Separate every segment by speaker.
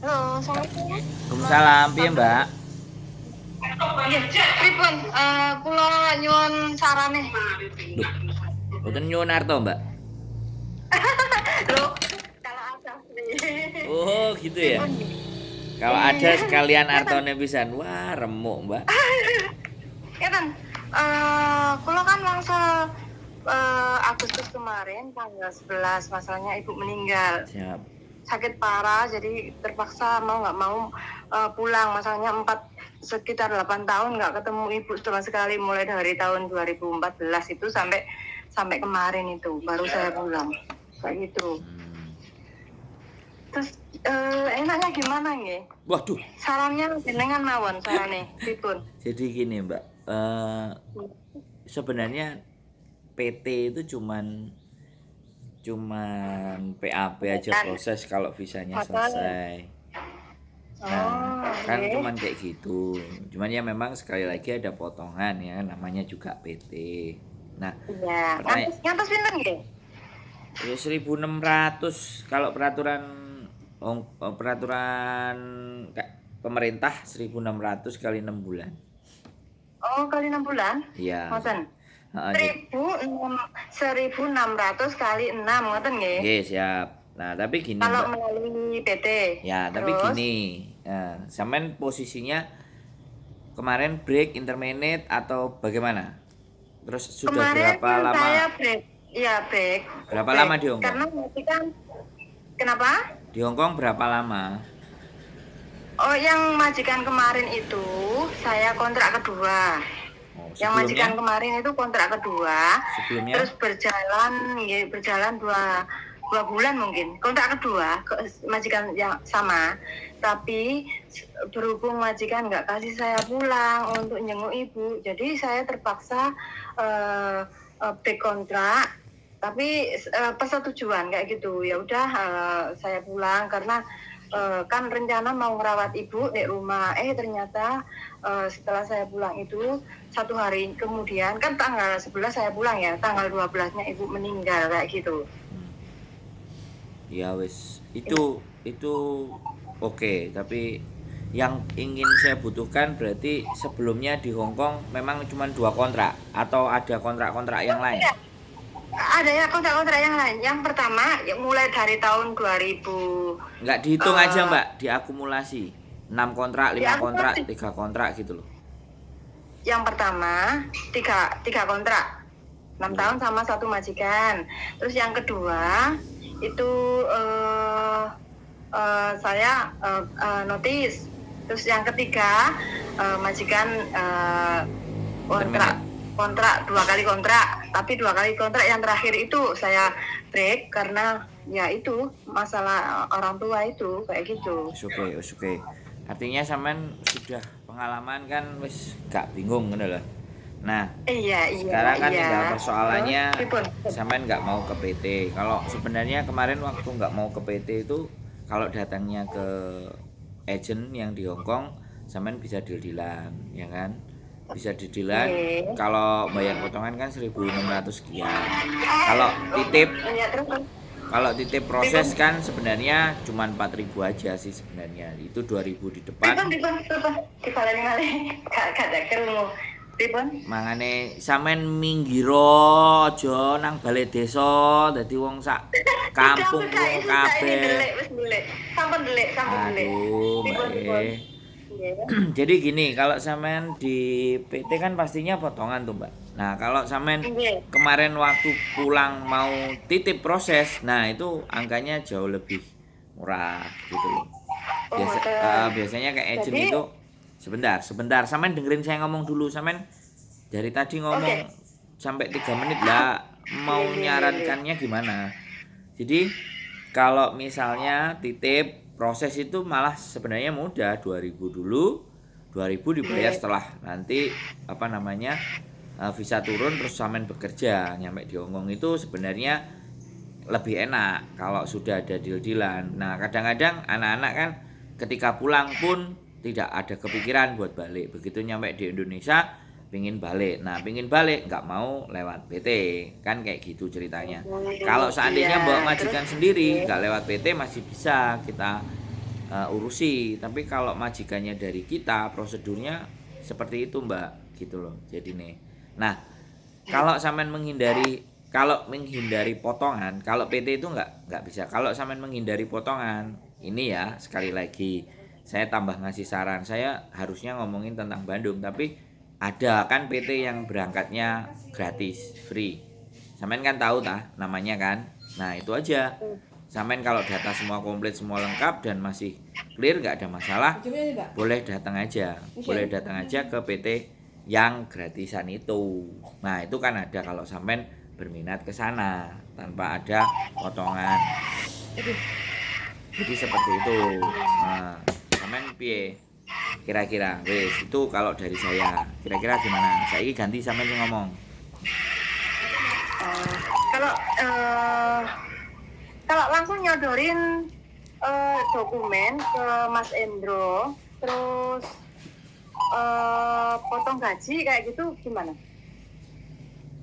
Speaker 1: Halo, assalamualaikum, Mas
Speaker 2: Waalaikumsalam, piye
Speaker 1: Fadli.
Speaker 2: Mbak?
Speaker 1: Iya, pripun? Kula nyuwun sarane.
Speaker 2: Duh, mboten nyuwun arta, Mbak.
Speaker 1: Loh, kalau ada nih.
Speaker 2: Oh, gitu ya.
Speaker 1: Pripun nggih?
Speaker 2: Kalau ada
Speaker 1: Iya,
Speaker 2: sekalian
Speaker 1: ngeten.
Speaker 2: artone pisan. Wah, remuk, Mbak.
Speaker 1: Ngeten. Kula kan wangsul Agustus kemarin tanggal 11 masalahnya ibu meninggal.
Speaker 2: Siap.
Speaker 1: Sakit parah, jadi terpaksa mau nggak mau pulang. Masalahnya sekitar 8 tahun nggak ketemu ibu sama sekali, mulai dari tahun 2014 itu sampai sampai kemarin itu baru saya pulang kayak gitu.
Speaker 2: Hmm.
Speaker 1: Terus enaknya gimana nggih?
Speaker 2: Waduh,
Speaker 1: Sarannya jenengan mawon sarane pripun?
Speaker 2: jadi gini, Mbak. Sebenarnya PT itu cuman PAP aja
Speaker 1: Kan.
Speaker 2: proses kalau visanya
Speaker 1: Makanya.
Speaker 2: selesai. Nah,
Speaker 1: Oh,
Speaker 2: kan
Speaker 1: nggih.
Speaker 2: cuman kayak gitu. Cuman ya memang sekali lagi ada potongan ya, namanya juga PT. Nah,
Speaker 1: Iya.
Speaker 2: pertanyaan
Speaker 1: Ngantos pinten nggih?
Speaker 2: ya 1.600 kalau peraturan pemerintah 1.600 kali 6 bulan.
Speaker 1: Oh, kali 6 bulan?
Speaker 2: Iya.
Speaker 1: Ngoten.
Speaker 2: Heeh,
Speaker 1: 1.600 kali 6 ngoten nggih.
Speaker 2: oke, siap. Nah, tapi gini,
Speaker 1: Kalau
Speaker 2: Mbak.
Speaker 1: melalui PT.
Speaker 2: Ya, tapi
Speaker 1: Terus
Speaker 2: gini. Nah, sampean posisinya kemarin break intermediate atau bagaimana? Terus sudah
Speaker 1: kemarin
Speaker 2: berapa
Speaker 1: saya
Speaker 2: lama?
Speaker 1: break. Iya, break.
Speaker 2: Berapa
Speaker 1: Break.
Speaker 2: lama di Hong Kong?
Speaker 1: Karena nanti kan kenapa?
Speaker 2: Di Hong Kong berapa lama?
Speaker 1: Oh, yang majikan kemarin itu saya kontrak kedua.
Speaker 2: Oh,
Speaker 1: Yang majikan
Speaker 2: sebelumnya?
Speaker 1: kemarin itu kontrak kedua, terus
Speaker 2: Sebelumnya?
Speaker 1: berjalan dua bulan mungkin. Kontrak kedua majikan yang sama, tapi berhubung majikan nggak kasih saya pulang untuk jenguk ibu, jadi saya terpaksa uh, back kontrak. Tapi persetujuan kayak gitu, ya udah saya pulang karena kan rencana mau ngerawat ibu di rumah. Ternyata setelah saya pulang itu 1 hari kemudian, kan tanggal 11 saya pulang ya, tanggal 12-nya ibu meninggal kayak gitu.
Speaker 2: Ya wis, itu oke, tapi yang ingin saya butuhkan berarti sebelumnya di Hong Kong memang cuma 2 kontrak atau ada kontrak-kontrak yang lain?
Speaker 1: Ya, ada ya kontrak-kontrak yang lain. Yang pertama ya, mulai dari tahun 2000
Speaker 2: Nggak dihitung aja
Speaker 1: uh,
Speaker 2: Mbak, diakumulasi 6 kontrak,
Speaker 1: di
Speaker 2: 5 kontrak,
Speaker 1: akumulasi.
Speaker 2: 3 kontrak gitu loh.
Speaker 1: Yang pertama tiga kontrak 6 tahun sama satu majikan. Terus yang kedua itu saya notis. Terus yang ketiga majikan kontrak
Speaker 2: Interminate.
Speaker 1: kontrak 2 kali kontrak, tapi 2 kali kontrak yang terakhir itu saya break karena ya itu masalah orang tua itu kayak gitu.
Speaker 2: Oke, oke. Artinya sampean sudah pengalaman kan wis gak bingung ngono lho. Nah,
Speaker 1: Iya, iya,
Speaker 2: sekarang kan
Speaker 1: iya.
Speaker 2: tinggal
Speaker 1: Terus
Speaker 2: persoalannya
Speaker 1: pripun?
Speaker 2: sampean nggak mau ke PT. Kalau sebenarnya kemarin waktu nggak mau ke PT itu kalau datangnya ke agent yang di Hong Kong sampean bisa deal-dealan, ya kan? Bisa deal-dealan
Speaker 1: Oke.
Speaker 2: kalau bayar potongan kan 1.600 sekian. Kalau titip
Speaker 1: Iya, terus
Speaker 2: kalau titip
Speaker 1: pripun?
Speaker 2: proses kan sebenarnya cuma 4.000 aja sih sebenarnya. Itu 2.000 di
Speaker 1: Pripun,
Speaker 2: depan.
Speaker 1: pripun? Dibaleni-malih. Gak ada krungu. Pripun?
Speaker 2: Mangane sampean minggiro aja nang balai desa dadi wong sak kampung krungu
Speaker 1: Sudah ini
Speaker 2: kabeh.
Speaker 1: delik, wis delik. Sampun delik, sampun delik.
Speaker 2: Aduh, Mbak
Speaker 1: Pripun, pripun?
Speaker 2: E.
Speaker 1: Iya.
Speaker 2: Jadi gini, kalau sampean di PT kan pastinya potongan tuh, Mbak. Nah, kalau sampean
Speaker 1: Iya.
Speaker 2: kemarin waktu pulang mau titip proses, nah itu angkanya jauh lebih murah gitu loh.
Speaker 1: Oh, ngoten.
Speaker 2: Biasanya kayak agent
Speaker 1: Jadi,
Speaker 2: itu sebentar, sampean dengerin saya ngomong dulu, sampean dari tadi
Speaker 1: oke.
Speaker 2: ngomong sampai 3 menit lah mau
Speaker 1: Iya, iya, iya, iya.
Speaker 2: nyarankannya gimana. Jadi kalau misalnya titip proses itu malah sebenarnya mudah, 2.000 dulu, 2.000 dibayar
Speaker 1: Iya.
Speaker 2: setelah nanti apa namanya visa turun terus sampean bekerja nyampe di Hongkong itu sebenarnya lebih enak kalau sudah ada deal-dealan. Nah, kadang-kadang anak-anak kan ketika pulang pun tidak ada kepikiran buat balik. Begitu nyampe di Indonesia, pingin balik. Nah, pingin balik nggak mau lewat PT, kan kayak gitu ceritanya. Kalau
Speaker 1: Iya,
Speaker 2: seandainya bawa
Speaker 1: terus
Speaker 2: majikan sendiri,
Speaker 1: iya.
Speaker 2: nggak lewat PT masih bisa kita urusi. Tapi kalau majikannya dari kita, prosedurnya seperti itu Mbak, gitu loh. Jadi nih. Nah, kalau sampean menghindari potongan, kalau PT itu nggak bisa. Kalau sampean menghindari potongan, ini ya sekali lagi saya tambah ngasih saran. Saya harusnya ngomongin tentang Bandung, tapi ada kan PT yang berangkatnya gratis, free. Sampean kan tahu tah namanya kan? Nah, itu aja. Sampean kalau data semua komplit, semua lengkap dan masih clear, nggak ada masalah, boleh datang aja. Boleh datang aja ke PT yang gratisan itu. Nah, itu kan ada kalau sampean berminat ke sana tanpa ada potongan. Jadi seperti itu. Nah, sampean piye? Kira-kira wes itu kalau dari saya. Kira-kira gimana? Saya ganti sampean yang ngomong.
Speaker 1: Kalau kalau langsung nyodorin dokumen ke Mas Endro, terus potong gaji kayak gitu gimana?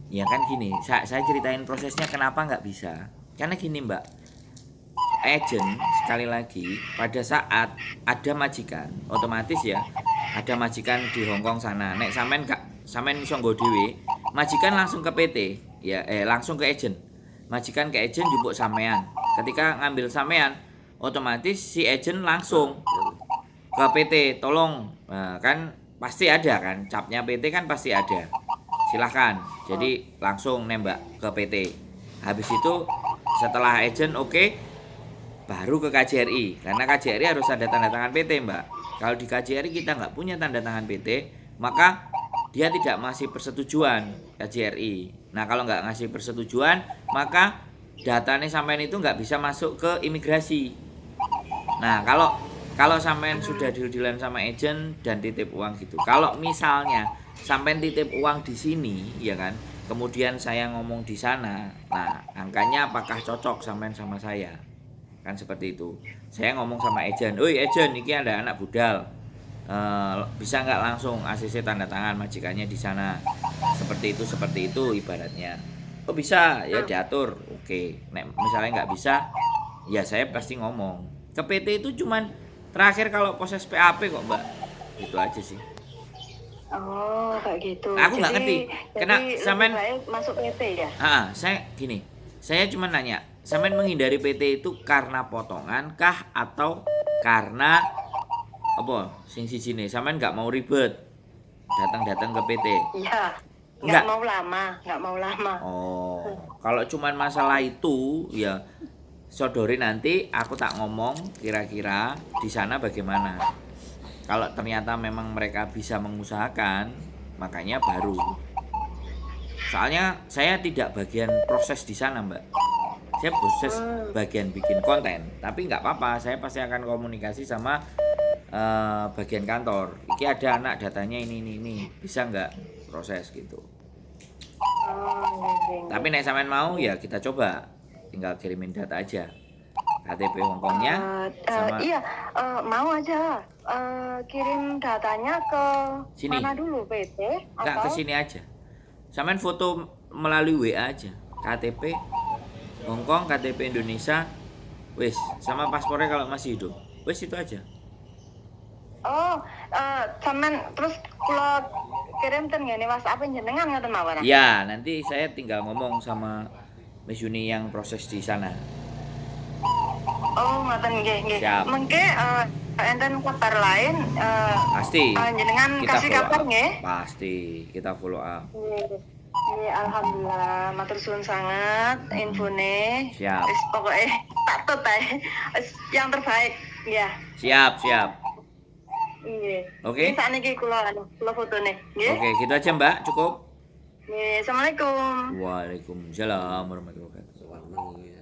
Speaker 2: Ya kan gini, saya ceritain prosesnya kenapa nggak bisa. Karena gini Mbak, agent sekali lagi pada saat ada majikan, otomatis ya ada majikan di Hongkong sana. Nek sampean iso nggo dhewe, majikan langsung ke PT, ya langsung ke agent. Majikan ke agent jupuk sampean. Ketika ngambil sampean, otomatis si agent langsung ke PT, tolong. Nah, kan pasti ada kan, capnya PT kan pasti ada. Silahkan, jadi langsung nembak ke PT. Habis itu setelah agent oke, baru ke KJRI. Karena KJRI harus ada tanda tangan PT Mbak. Kalau di KJRI kita nggak punya tanda tangan PT, maka dia tidak ngasih persetujuan KJRI. Nah, kalau nggak ngasih persetujuan, maka datanya sampean itu nggak bisa masuk ke imigrasi. Nah, kalau sampean sudah deal-dealan sama agent dan titip uang gitu. Kalau misalnya sampean titip uang di sini, ya kan, kemudian saya ngomong di sana, nah angkanya apakah cocok sampean sama saya? Kan seperti itu. Saya ngomong sama agent, "Oi agent, ini ada anak budal. Bisa nggak langsung ACC tanda tangan majikannya di sana?" Seperti itu ibaratnya. Oh bisa, ya diatur. Oke. Nek misalnya nggak bisa, ya saya pasti ngomong. Ke PT itu cuman terakhir kalau proses PAP kok Mbak. Itu aja sih.
Speaker 1: Oh, kayak gitu.
Speaker 2: Nah, aku nggak ngerti. Kena
Speaker 1: jadi
Speaker 2: sampean
Speaker 1: lebih baik masuk PT ya?
Speaker 2: saya gini. Saya cuma nanya, sampean menghindari PT itu karena potongan kah atau karena apa? Sing sijine sampean nggak mau ribet datang-datang ke PT.
Speaker 1: Iya.
Speaker 2: Enggak.
Speaker 1: Nggak mau lama.
Speaker 2: Oh, kalau cuman masalah itu ya sodori nanti aku tak ngomong kira-kira di sana bagaimana. Kalau ternyata memang mereka bisa mengusahakan, makanya baru. Soalnya saya tidak bagian proses di sana, Mbak. Saya proses bagian bikin konten, tapi nggak apa-apa. Saya pasti akan komunikasi sama bagian kantor. Iki ada anak datanya ini, bisa nggak proses gitu. Tapi nek sampean mau ya kita coba, tinggal kirimin data aja. KTP Hongkongnya sama
Speaker 1: iya, mau aja kirim datanya ke
Speaker 2: sini.
Speaker 1: mana dulu PT
Speaker 2: Enggak,
Speaker 1: atau
Speaker 2: ke sini aja. Sampean foto melalui WA aja. KTP Hongkong, KTP Indonesia, wis, sama paspornya kalau masih hidup. Wis itu aja.
Speaker 1: sampean terus kula kirim ten ngene WhatsApp jenengan ngoten mawon.
Speaker 2: Ya, nanti saya tinggal ngomong sama Miss Yuni yang proses di sana.
Speaker 1: Oh, ngoten nggih.
Speaker 2: Siap.
Speaker 1: Mengke enten kabar lain
Speaker 2: Pasti.
Speaker 1: jenengan
Speaker 2: Kita
Speaker 1: kasih
Speaker 2: follow
Speaker 1: kabar
Speaker 2: up.
Speaker 1: nggih?
Speaker 2: Pasti, kita follow up.
Speaker 1: Iya, alhamdulillah, matur suwun sangat infone.
Speaker 2: Siap.
Speaker 1: Wis pokoke tak tut ae. Wis yang terbaik, ya.
Speaker 2: Siap.
Speaker 1: Iya.
Speaker 2: Oke.
Speaker 1: Sakniki kula fotone, nggih.
Speaker 2: Oke, gitu aja Mbak, cukup.
Speaker 1: Nggih, assalamualaikum.
Speaker 2: Waalaikumsalam warahmatullahi wabarakatuh.